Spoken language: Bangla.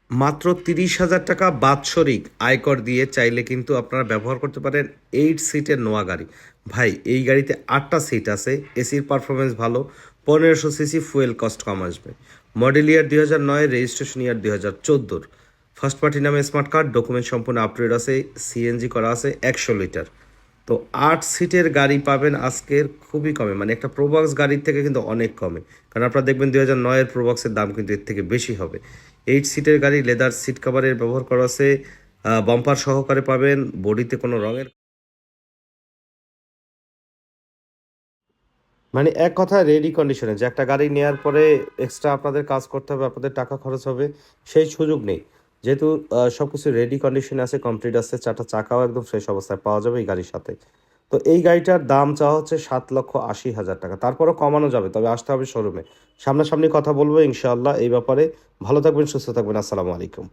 মাত্র 30,000 টাকা বাৎসরিক আয়কর দিয়ে চাইলে কিন্তু আপনারা ব্যবহার করতে পারেন 8 সিটের নোয়া গাড়ি। ভাই এই গাড়িতে 8টা সিট আছে, এসির পারফরমেন্স ভালো, 1500 সিসি, ফুয়েল কস্ট কম আসবে। মডেল ইয়ার 2009, রেজিস্ট্রেশন ইয়ার 2014। ফার্স্ট পার্টি নামে স্মার্ট কার্ড, ডকুমেন্ট সম্পূর্ণ আপডেট আছে, সিএনজি করা আছে 100 লিটার। তো 8 সিটের গাড়ি পাবেন আজকের খুবই কমে, মানে একটা প্রোবক্স গাড়ির থেকে কিন্তু অনেক কমে। কারণ আপনারা দেখবেন 2009-এর প্রোবক্সের দাম কিন্তু এর থেকে বেশি হবে। 8 সিটের গাড়ি, লেদার সিট কাভারের ব্যবহার করা আছে, বাম্পার সহকারে পাবেন, বডিতে কোনো রঙের, মানে এক কথায় রেডি কন্ডিশনে, যে একটা গাড়ি নেওয়ার পরে এক্সট্রা আপনাদের কাজ করতে হবে, আপনাদের টাকা খরচ হবে, সেই সুযোগ নেই। যেহেতু সব কিছু রেডি কন্ডিশনে আছে, কমপ্লিট আছে, 4টা চাকাও একদম ফ্রেশ অবস্থায় পাওয়া যাবে এই গাড়ির সাথে। তো এই গাড়িটার দাম চাওয়া হচ্ছে 7,80,000 টাকা, তারপরেও কমানো যাবে, তবে আসতে হবে শোরুমে। সামনাসামনি কথা বলবো ইনশাআল্লাহ এই ব্যাপারে। ভালো থাকবেন, সুস্থ থাকবেন, আসসালামু আলাইকুম।